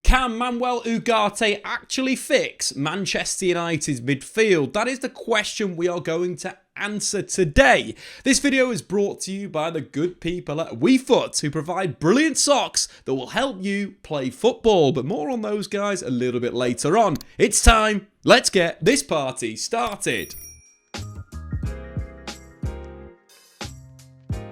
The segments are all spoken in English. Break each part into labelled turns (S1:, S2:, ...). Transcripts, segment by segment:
S1: Can Manuel Ugarte actually fix Manchester United's midfield? That is the question we are going to answer today. This video is brought to you by the good people at WeFoot, who provide brilliant socks that will help you play football. But more on those guys a little bit later on. It's time. Let's get this party started.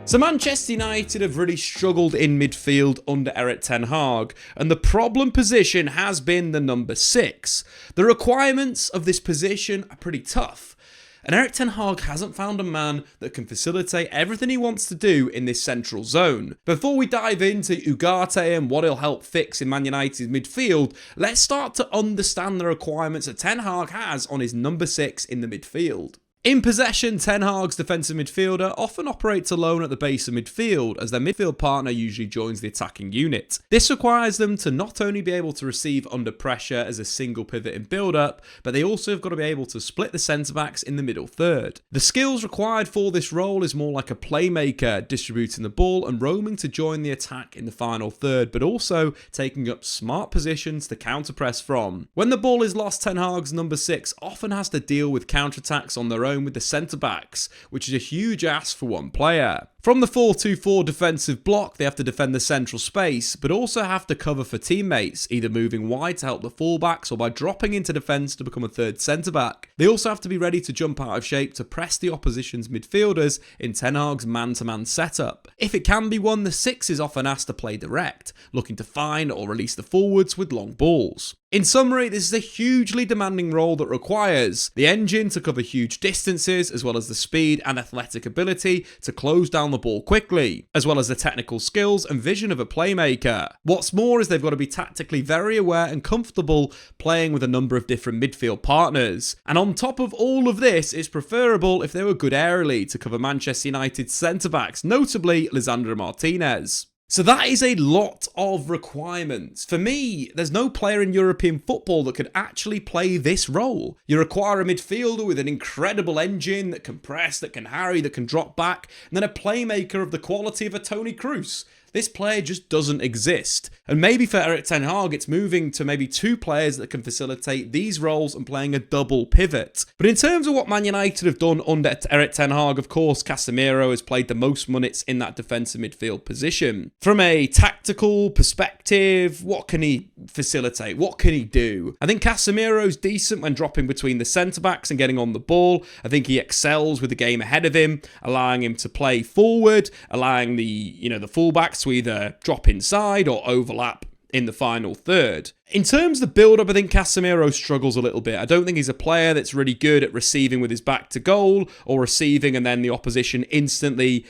S1: So Manchester United have really struggled in midfield under Erik ten Hag, and the problem position has been the number 6. The requirements of this position are pretty tough, and Erik ten Hag hasn't found a man that can facilitate everything he wants to do in this central zone. Before we dive into Ugarte and what he'll help fix in Man United's midfield, let's start to understand the requirements that ten Hag has on his number 6 in the midfield. In possession, Ten Hag's defensive midfielder often operates alone at the base of midfield, as their midfield partner usually joins the attacking unit. This requires them to not only be able to receive under pressure as a single pivot in build-up, but they also have got to be able to split the centre-backs in the middle third. The skills required for this role is more like a playmaker, distributing the ball and roaming to join the attack in the final third, but also taking up smart positions to counter-press from. When the ball is lost, Ten Hag's number 6 often has to deal with counter-attacks on their own with the centre-backs, which is a huge ask for one player. From the 4-2-4 defensive block, they have to defend the central space, but also have to cover for teammates, either moving wide to help the fullbacks or by dropping into defence to become a third centre-back. They also have to be ready to jump out of shape to press the opposition's midfielders in Ten Hag's man-to-man setup. If it can be won, the 6 is often asked to play direct, looking to find or release the forwards with long balls. In summary, this is a hugely demanding role that requires the engine to cover huge distances, as well as the speed and athletic ability to close down the ball quickly, as well as the technical skills and vision of a playmaker. What's more is they've got to be tactically very aware and comfortable playing with a number of different midfield partners. And on top of all of this, it's preferable if they were good aerially to cover Manchester United's centre-backs, notably Lisandro Martinez. So that is a lot of requirements. For me, there's no player in European football that could actually play this role. You require a midfielder with an incredible engine that can press, that can harry, that can drop back, and then a playmaker of the quality of a Toni Kroos. This player just doesn't exist. And maybe for Erik ten Hag, it's moving to maybe 2 players that can facilitate these roles and playing a double pivot. But in terms of what Man United have done under Erik ten Hag, of course, Casemiro has played the most minutes in that defensive midfield position. From a tactical perspective, what can he facilitate? What can he do? I think Casemiro's decent when dropping between the centre-backs and getting on the ball. I think he excels with the game ahead of him, allowing him to play forward, allowing the fullbacks to either drop inside or overlap in the final third. In terms of the build-up, I think Casemiro struggles a little bit. I don't think he's a player that's really good at receiving with his back to goal or receiving and then the opposition instantly,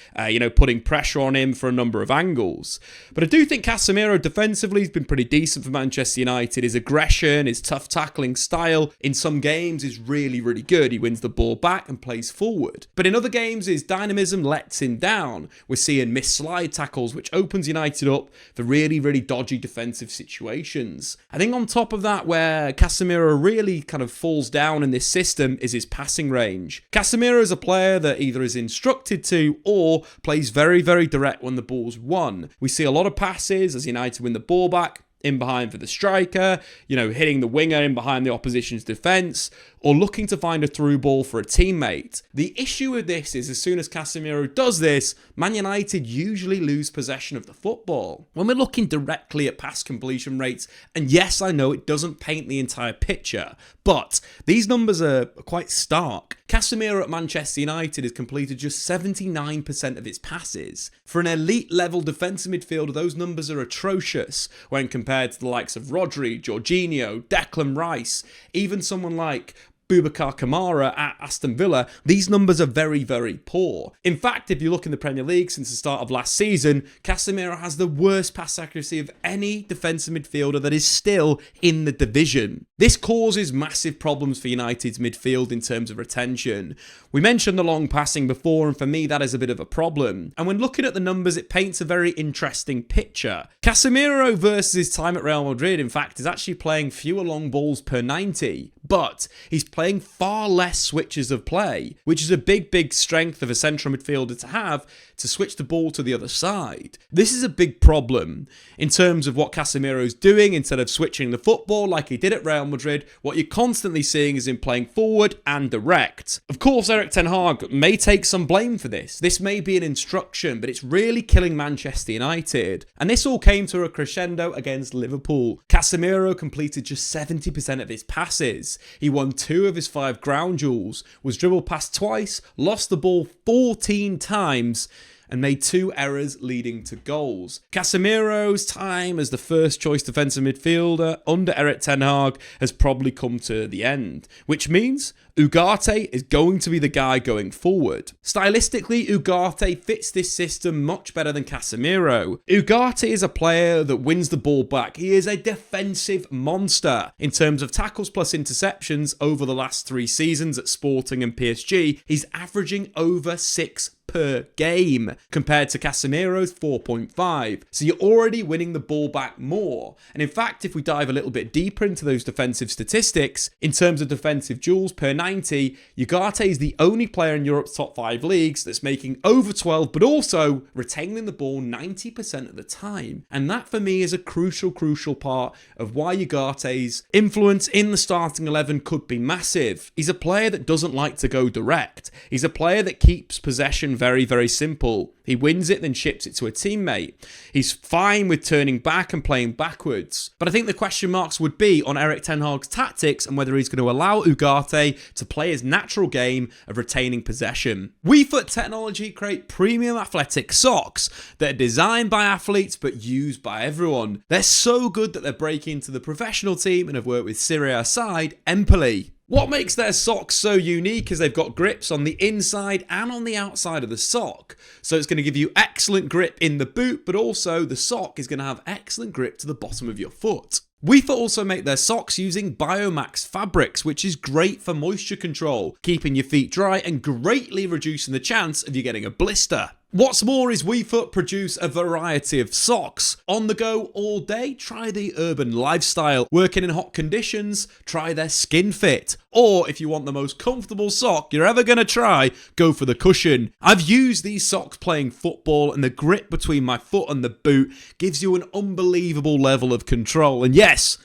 S1: putting pressure on him for a number of angles. But I do think Casemiro defensively has been pretty decent for Manchester United. His aggression, his tough tackling style in some games is really, really good. He wins the ball back and plays forward. But in other games, his dynamism lets him down. We're seeing missed slide tackles, which opens United up for really, really dodgy defensive situations. I think on top of that, where Casemiro really kind of falls down in this system is his passing range. Casemiro is a player that either is instructed to or plays very, very direct when the ball's won. We see a lot of passes as United win the ball back, in behind for the striker, hitting the winger in behind the opposition's defence, or looking to find a through ball for a teammate. The issue with this is as soon as Casemiro does this, Man United usually lose possession of the football. When we're looking directly at pass completion rates, and yes, I know it doesn't paint the entire picture, but these numbers are quite stark. Casemiro at Manchester United has completed just 79% of its passes. For an elite level defensive midfielder, those numbers are atrocious when compared to the likes of Rodri, Jorginho, Declan Rice, even someone like Boubacar Kamara at Aston Villa, these numbers are very, very poor. In fact, if you look in the Premier League since the start of last season, Casemiro has the worst pass accuracy of any defensive midfielder that is still in the division. This causes massive problems for United's midfield in terms of retention. We mentioned the long passing before, and for me that is a bit of a problem. And when looking at the numbers, it paints a very interesting picture. Casemiro versus his time at Real Madrid, in fact, is actually playing fewer long balls per 90, but he's playing far less switches of play, which is a big strength of a central midfielder to have, to switch the ball to the other side. This is a big problem in terms of what Casemiro's doing. Instead of switching the football like he did at Real Madrid, what you're constantly seeing is him playing forward and direct. Of course, Erik ten Hag may take some blame for this. This may be an instruction, but it's really killing Manchester United. And this all came to a crescendo against Liverpool. Casemiro completed just 70% of his passes. He won 2 of his 5 ground duels, was dribbled past twice, lost the ball 14 times, and made 2 errors leading to goals. Casemiro's time as the first choice defensive midfielder under Erik ten Hag has probably come to the end, which means Ugarte is going to be the guy going forward. Stylistically, Ugarte fits this system much better than Casemiro. Ugarte is a player that wins the ball back. He is a defensive monster. In terms of tackles plus interceptions over the last 3 seasons at Sporting and PSG, he's averaging over 6 per game compared to Casemiro's 4.5. So you're already winning the ball back more. And in fact, if we dive a little bit deeper into those defensive statistics, in terms of defensive duels per 90, Ugarte is the only player in Europe's top 5 leagues that's making over 12, but also retaining the ball 90% of the time. And that for me is a crucial part of why Ugarte's influence in the starting 11 could be massive. He's a player that doesn't like to go direct. He's a player that keeps possession very simple. He wins it, then ships it to a teammate. He's fine with turning back and playing backwards. But I think the question marks would be on Erik ten Hag's tactics and whether he's going to allow Ugarte to play his natural game of retaining possession. WeFoot Technology create premium athletic socks that are designed by athletes but used by everyone. They're so good that they're breaking into the professional team and have worked with Serie A side Empoli. What makes their socks so unique is they've got grips on the inside and on the outside of the sock. So it's going to give you excellent grip in the boot, but also the sock is going to have excellent grip to the bottom of your foot. WeFoot also make their socks using Biomax fabrics, which is great for moisture control, keeping your feet dry and greatly reducing the chance of you getting a blister. What's more is WeFoot produce a variety of socks. On the go all day, try the urban lifestyle. Working in hot conditions, try their skin fit. Or if you want the most comfortable sock you're ever going to try, go for the cushion. I've used these socks playing football, and the grip between my foot and the boot gives you an unbelievable level of control. And yes,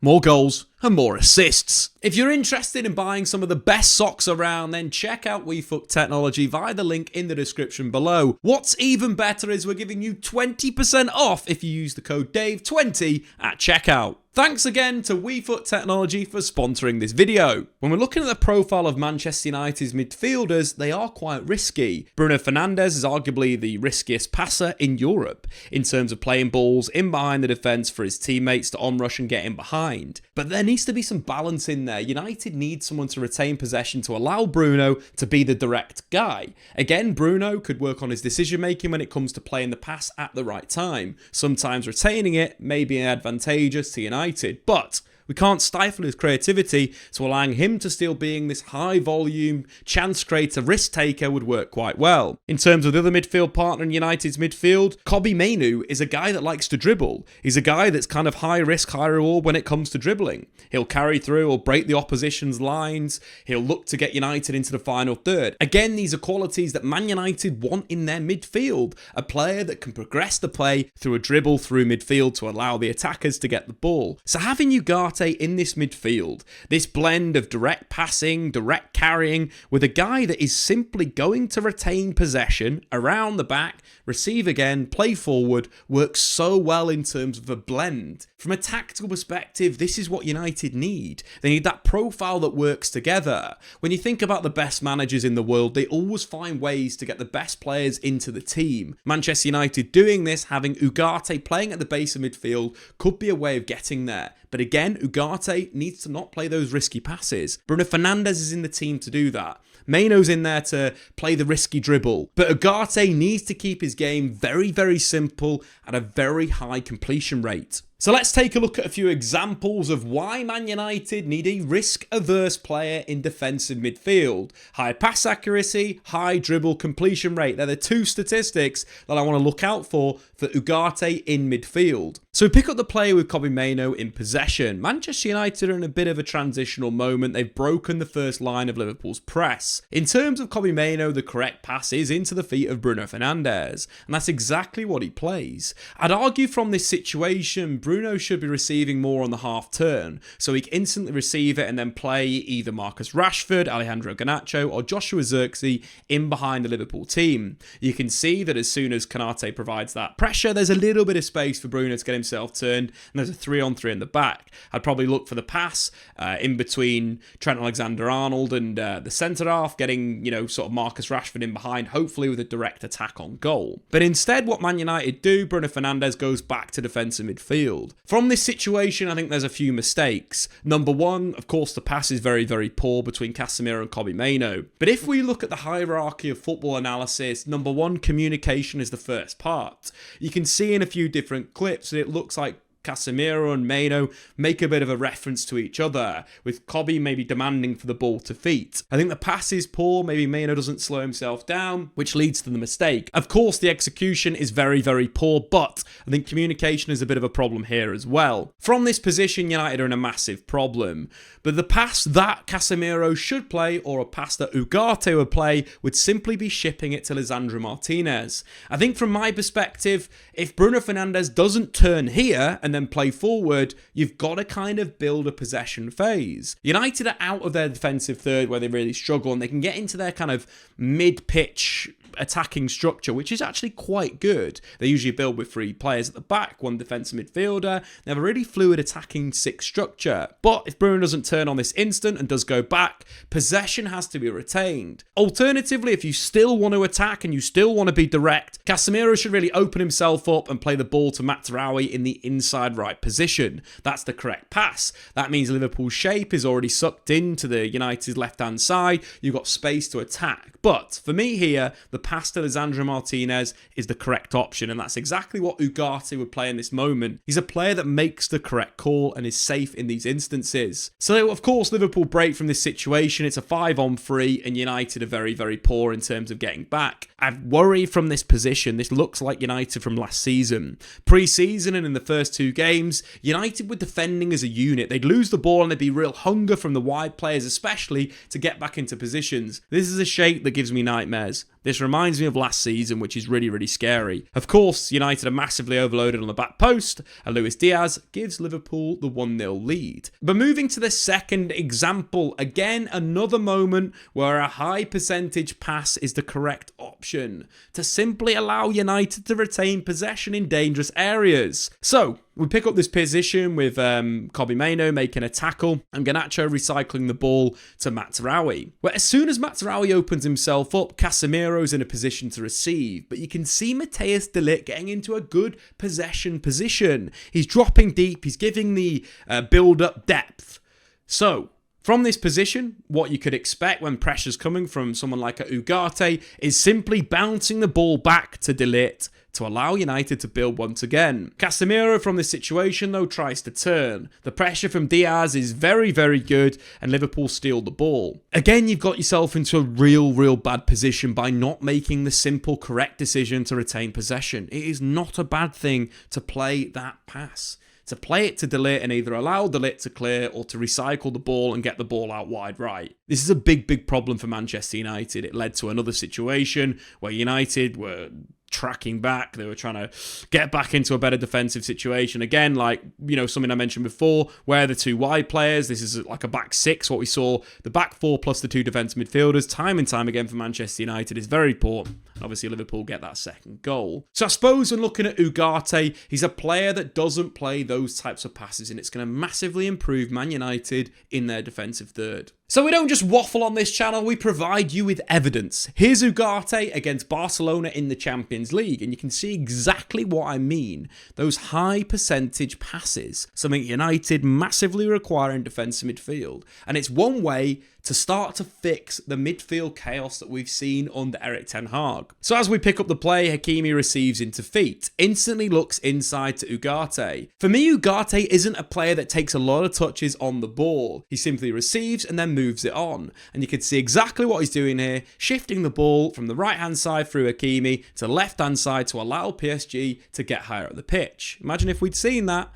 S1: more goals and more assists. If you're interested in buying some of the best socks around, then check out WeFoot Technology via the link in the description below. What's even better is we're giving you 20% off if you use the code DAVE20 at checkout. Thanks again to WeFoot Technology for sponsoring this video. When we're looking at the profile of Manchester United's midfielders, they are quite risky. Bruno Fernandes is arguably the riskiest passer in Europe in terms of playing balls in behind the defence for his teammates to onrush and get in behind. But there needs to be some balance in there. United needs someone to retain possession to allow Bruno to be the direct guy. Again, Bruno could work on his decision making when it comes to playing the pass at the right time. Sometimes retaining it may be advantageous to United, but we can't stifle his creativity, so allowing him to still being this high volume, chance creator, risk taker would work quite well. In terms of the other midfield partner in United's midfield, Kobbie Mainoo is a guy that likes to dribble. He's a guy that's kind of high risk, high reward when it comes to dribbling. He'll carry through or break the opposition's lines. He'll look to get United into the final third. Again, these are qualities that Man United want in their midfield. A player that can progress the play through a dribble through midfield to allow the attackers to get the ball. So having Ugarte in this midfield, this blend of direct passing, direct carrying, with a guy that is simply going to retain possession around the back, receive again, play forward, works so well in terms of a blend. From a tactical perspective, this is what United need. They need that profile that works together. When you think about the best managers in the world, they always find ways to get the best players into the team. Manchester United doing this, having Ugarte playing at the base of midfield, could be a way of getting there. But again, Ugarte needs to not play those risky passes. Bruno Fernandes is in the team to do that. Mainoo's in there to play the risky dribble. But Ugarte needs to keep his game very simple at a very high completion rate. So let's take a look at a few examples of why Man United need a risk-averse player in defensive midfield. High pass accuracy, high dribble completion rate. They're the two statistics that I want to look out for Ugarte in midfield. So we pick up the player with Kobbie Mainoo in possession. Manchester United are in a bit of a transitional moment. They've broken the first line of Liverpool's press. In terms of Kobbie Mainoo, the correct pass is into the feet of Bruno Fernandes, and that's exactly what he plays. I'd argue from this situation, Bruno should be receiving more on the half turn, so he can instantly receive it and then play either Marcus Rashford, Alejandro Garnacho, or Joshua Zirkzee in behind the Liverpool team. You can see that as soon as Konate provides that pressure, there's a little bit of space for Bruno to get himself turned, and there's a 3-on-3 in the back. I'd probably look for the pass in between Trent Alexander-Arnold and the centre half, getting, sort of Marcus Rashford in behind, hopefully with a direct attack on goal. But instead, what Man United do, Bruno Fernandes goes back to defensive midfield. From this situation, I think there's a few mistakes. Number one, of course, the pass is very, very poor between Casemiro and Kobbie Mainoo. But if we look at the hierarchy of football analysis, number one, communication is the first part. You can see in a few different clips that it looks like Casemiro and Mainoo make a bit of a reference to each other, with Kobbie maybe demanding for the ball to feet. I think the pass is poor, maybe Mainoo doesn't slow himself down, which leads to the mistake. Of course, the execution is very, very poor, but I think communication is a bit of a problem here as well. From this position, United are in a massive problem, but the pass that Casemiro should play, or a pass that Ugarte would play, would simply be shipping it to Lisandro Martinez. I think from my perspective, if Bruno Fernandes doesn't turn here and then play forward, you've got to kind of build a possession phase. United are out of their defensive third where they really struggle, and they can get into their kind of mid-pitch attacking structure, which is actually quite good. They usually build with 3 players at the back, 1 defensive midfielder. They have a really fluid attacking 6 structure. But if Bruno doesn't turn on this instant and does go back, possession has to be retained. Alternatively, if you still want to attack and you still want to be direct, Casemiro should really open himself up and play the ball to Mazraoui in the inside right position. That's the correct pass. That means Liverpool's shape is already sucked into the United's left-hand side. You've got space to attack. But for me here, the pass to Lisandro Martinez is the correct option, and that's exactly what Ugarte would play in this moment. He's a player that makes the correct call and is safe in these instances. So, of course, Liverpool break from this situation. It's a 5-on-3, and United are very, very poor in terms of getting back. I worry from this position. This looks like United from last season. Pre-season and in the first 2 games, United were defending as a unit. They'd lose the ball and there'd be real hunger from the wide players, especially to get back into positions. This is a shape that gives me nightmares. This reminds me of last season, which is really, really scary. Of course, United are massively overloaded on the back post, and Luis Diaz gives Liverpool the 1-0 lead. But moving to the second example, again, another moment where a high percentage pass is the correct option to simply allow United to retain possession in dangerous areas. So, we pick up this position with Kobbie Mainoo making a tackle and Garnacho recycling the ball to Mazraoui. Well, as soon as Mazraoui opens himself up, Casemiro's in a position to receive, but you can see Matthijs de Ligt getting into a good possession position. He's dropping deep, he's giving the build-up depth. So, from this position, what you could expect when pressure's coming from someone like a Ugarte is simply bouncing the ball back to de Ligt to allow United to build once again. Casemiro from this situation though tries to turn. The pressure from Diaz is very, very good and Liverpool steal the ball. Again, you've got yourself into a real bad position by not making the simple correct decision to retain possession. It is not a bad thing to play that pass. To play it to de Ligt and either allow de Ligt to clear or to recycle the ball and get the ball out wide right. This is a big problem for Manchester United. It led to another situation where United were tracking back. They were trying to get back into a better defensive situation. Again, like, something I mentioned before, where the 2 wide players, this is like a back 6, what we saw, the back 4 plus the 2 defensive midfielders, time and time again for Manchester United is very poor. Obviously, Liverpool get that second goal. So I suppose when looking at Ugarte, he's a player that doesn't play those types of passes, and it's going to massively improve Man United in their defensive third. So we don't just waffle on this channel, we provide you with evidence. Here's Ugarte against Barcelona in the Champions League, and you can see exactly what I mean. Those high percentage passes, something United massively require in defensive midfield. And it's one way to start to fix the midfield chaos that we've seen under Erik ten Hag. So as we pick up the play, Hakimi receives into feet, instantly looks inside to Ugarte. For me, Ugarte isn't a player that takes a lot of touches on the ball. He simply receives and then moves it on. And you can see exactly what he's doing here, shifting the ball from the right-hand side through Hakimi to the left-hand side to allow PSG to get higher up the pitch. Imagine if we'd seen that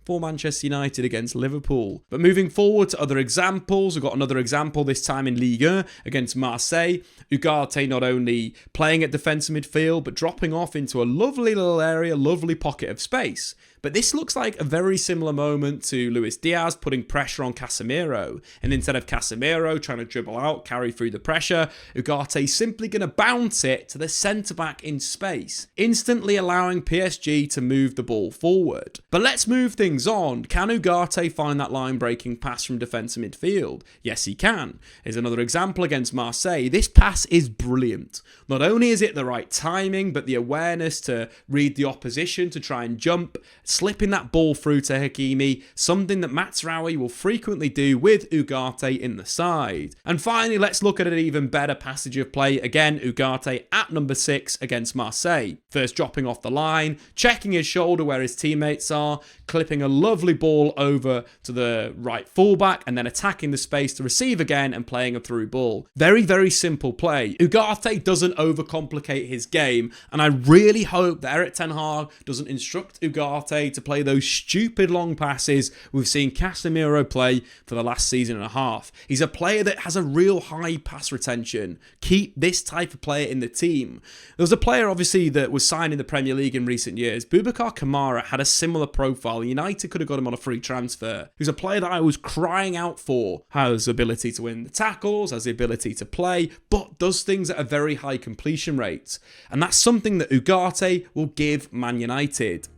S1: for Manchester United against Liverpool. But moving forward to other examples, we've got another example this time in Ligue 1 against Marseille. Ugarte not only playing at defensive midfield, but dropping off into a lovely little area, lovely pocket of space. But this looks like a very similar moment to Luis Diaz putting pressure on Casemiro. And instead of Casemiro trying to dribble out, carry through the pressure, Ugarte's simply going to bounce it to the centre-back in space, instantly allowing PSG to move the ball forward. But let's move things on. Can Ugarte find that line-breaking pass from defensive midfield? Yes, he can. Here's another example against Marseille. This pass is brilliant. Not only is it the right timing, but the awareness to read the opposition, to try and jump, slipping that ball through to Hakimi, something that Mazraoui will frequently do with Ugarte in the side. And finally, let's look at an even better passage of play. Again, Ugarte at number 6 against Marseille. First dropping off the line, checking his shoulder where his teammates are, clipping a lovely ball over to the right fullback, and then attacking the space to receive again and playing a through ball. Very, very simple play. Ugarte doesn't overcomplicate his game, and I really hope that Erik ten Hag doesn't instruct Ugarte to play those stupid long passes we've seen Casemiro play for the last season and a half. He's a player that has a real high pass retention. Keep this type of player in the team. There was a player obviously that was signed in the Premier League in recent years. Boubacar Kamara had a similar profile. United could have got him on a free transfer. He's a player that I was crying out for. Has the ability to win the tackles, has the ability to play, but does things at a very high completion rate. And that's something that Ugarte will give Man United.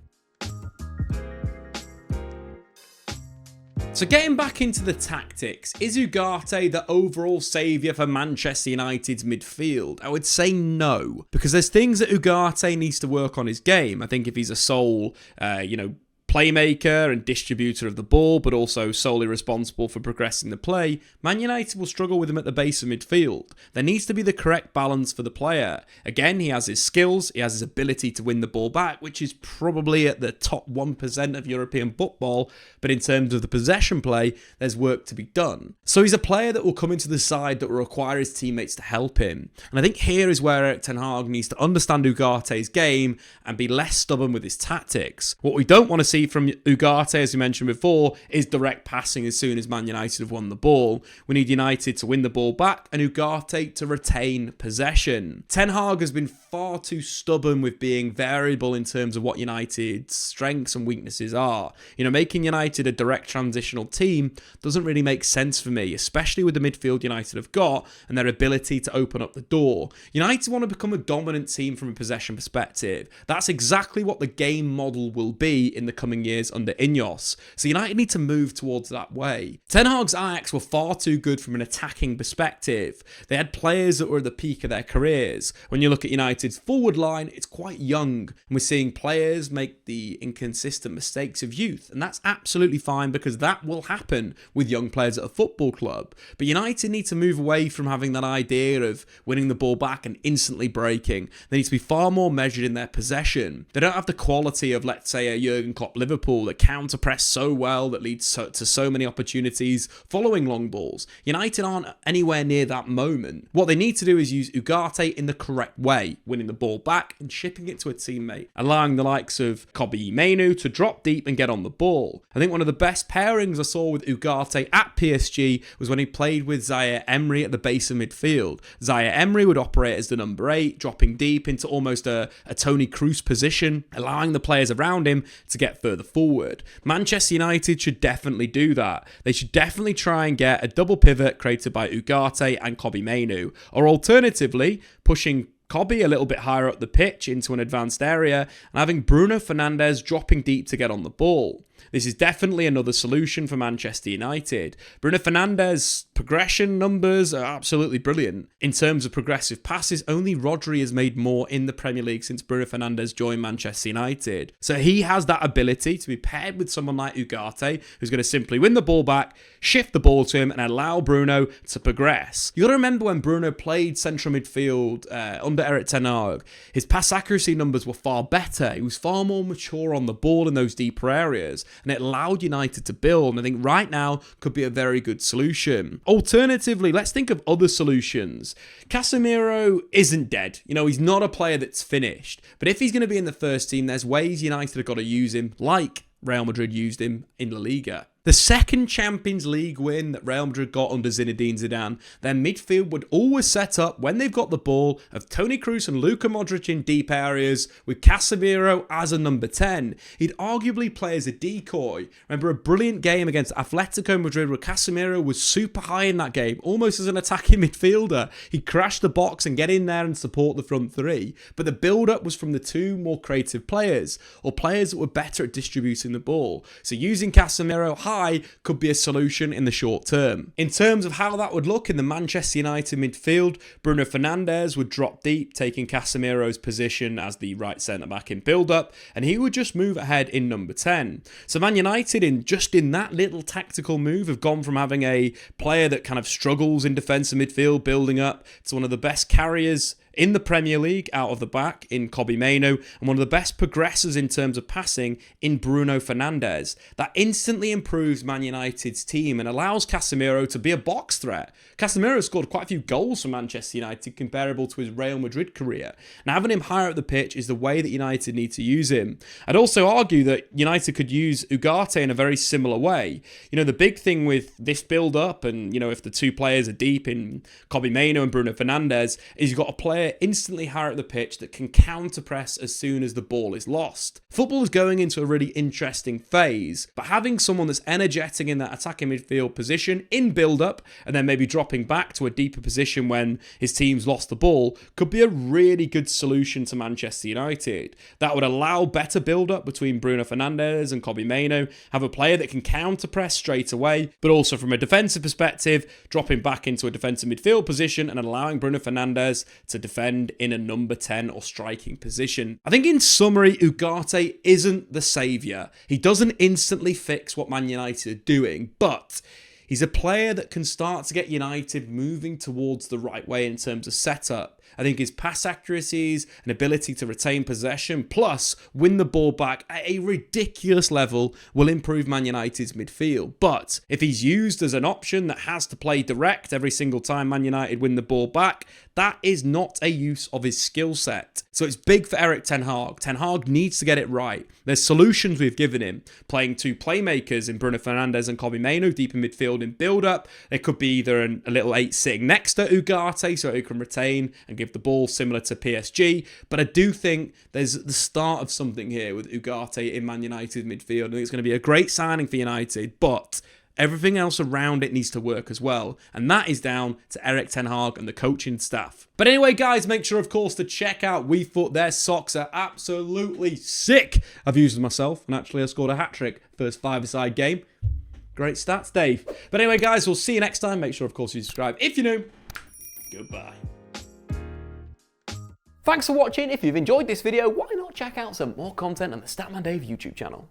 S1: So getting back into the tactics, is Ugarte the overall saviour for Manchester United's midfield? I would say no, because there's things that Ugarte needs to work on his game. I think if he's a sole, playmaker and distributor of the ball, but also solely responsible for progressing the play, Man United will struggle with him at the base of midfield. There needs to be the correct balance for the player. Again, he has his skills, he has his ability to win the ball back, which is probably at the top 1% of European football, but in terms of the possession play, there's work to be done. So he's a player that will come into the side that will require his teammates to help him. And I think here is where Erik ten Hag needs to understand Ugarte's game and be less stubborn with his tactics. What we don't want to see from Ugarte, as we mentioned before, is direct passing as soon as Man United have won the ball. We need United to win the ball back and Ugarte to retain possession. Ten Hag has been far too stubborn with being variable in terms of what United's strengths and weaknesses are. Making United a direct transitional team doesn't really make sense for me, especially with the midfield United have got and their ability to open up the door. United want to become a dominant team from a possession perspective. That's exactly what the game model will be in the coming years under Ineos. So United need to move towards that way. Ten Hag's Ajax were far too good from an attacking perspective. They had players that were at the peak of their careers. When you look at United's forward line, it's quite young, and we're seeing players make the inconsistent mistakes of youth, and that's absolutely fine because that will happen with young players at a football club. But United need to move away from having that idea of winning the ball back and instantly breaking. They need to be far more measured in their possession. They don't have the quality of, let's say, a Jurgen Klopp Liverpool that counter press so well that leads to so many opportunities following long balls. United aren't anywhere near that moment. What they need to do is use Ugarte in the correct way, winning the ball back and shipping it to a teammate, allowing the likes of Kobbie Mainoo to drop deep and get on the ball. I think one of the best pairings I saw with Ugarte at PSG was when he played with Zaire Emery at the base of midfield. Zaire Emery would operate as the number 8, dropping deep into almost a Toni Kroos position, allowing the players around him to get further forward. Manchester United should definitely do that. They should definitely try and get a double pivot created by Ugarte and Kobbie Mainoo, or alternatively, pushing Kobbie a little bit higher up the pitch into an advanced area and having Bruno Fernandes dropping deep to get on the ball. This is definitely another solution for Manchester United. Bruno Fernandes' progression numbers are absolutely brilliant. In terms of progressive passes, only Rodri has made more in the Premier League since Bruno Fernandes joined Manchester United. So he has that ability to be paired with someone like Ugarte, who's going to simply win the ball back, shift the ball to him, and allow Bruno to progress. You got to remember when Bruno played central midfield under Erik ten Hag, his pass accuracy numbers were far better. He was far more mature on the ball in those deeper areas, and it allowed United to build, and I think right now could be a very good solution. Alternatively, let's think of other solutions. Casemiro isn't dead. You know, he's not a player that's finished, but if he's going to be in the first team, there's ways United have got to use him, like Real Madrid used him in La Liga. The second Champions League win that Real Madrid got under Zinedine Zidane, their midfield would always set up, when they've got the ball, of Toni Kroos and Luka Modric in deep areas, with Casemiro as a number 10. He'd arguably play as a decoy. Remember a brilliant game against Atletico Madrid where Casemiro was super high in that game, almost as an attacking midfielder. He'd crash the box and get in there and support the front three. But the build-up was from the two more creative players, or players that were better at distributing the ball. So using Casemiro high could be a solution in the short term. In terms of how that would look in the Manchester United midfield, Bruno Fernandes would drop deep, taking Casemiro's position as the right centre-back in build-up, and he would just move ahead in number 10. So Man United, in that little tactical move, have gone from having a player that kind of struggles in defensive midfield, building up, to one of the best carriers in the Premier League out of the back in Kobbie Mainoo, and one of the best progressors in terms of passing in Bruno Fernandes. That instantly improves Man United's team and allows Casemiro to be a box threat. Casemiro scored quite a few goals for Manchester United comparable to his Real Madrid career. Now having him higher up the pitch is the way that United need to use him. I'd also argue that United could use Ugarte in a very similar way. You know, the big thing with this build-up, and you know, if the two players are deep in Kobbie Mainoo and Bruno Fernandes, is you've got a player instantly higher up the pitch that can counter press as soon as the ball is lost. Football is going into a really interesting phase, but having someone that's energetic in that attacking midfield position in build-up and then maybe dropping back to a deeper position when his team's lost the ball could be a really good solution to Manchester United. That would allow better build-up between Bruno Fernandes and Kobbie Mainoo, have a player that can counter press straight away, but also from a defensive perspective, dropping back into a defensive midfield position and allowing Bruno Fernandes to defend in a number 10 or striking position. I think in summary, Ugarte isn't the saviour. He doesn't instantly fix what Man United are doing, but he's a player that can start to get United moving towards the right way in terms of setup. I think his pass accuracies and ability to retain possession, plus win the ball back at a ridiculous level, will improve Man United's midfield. But if he's used as an option that has to play direct every single time Man United win the ball back, that is not a use of his skill set. So it's big for Erik ten Hag. Ten Hag needs to get it right. There's solutions we've given him. Playing two playmakers in Bruno Fernandes and Kobbie Mainoo deep in midfield in build-up. There could be either a little 8 sitting next to Ugarte so he can retain and give the ball similar to PSG. But I do think there's the start of something here with Ugarte in Man United midfield. I think it's going to be a great signing for United, but everything else around it needs to work as well. And that is down to Erik ten Hag and the coaching staff. But anyway, guys, make sure, of course, to check out WeFoot. Their socks are absolutely sick. I've used them myself, and actually I scored a hat-trick first five-a-side game. Great stats, Dave. But anyway, guys, we'll see you next time. Make sure, of course, you subscribe if you're new. Goodbye.
S2: Thanks for watching. If you've enjoyed this video, why not check out some more content on the Statman Dave YouTube channel.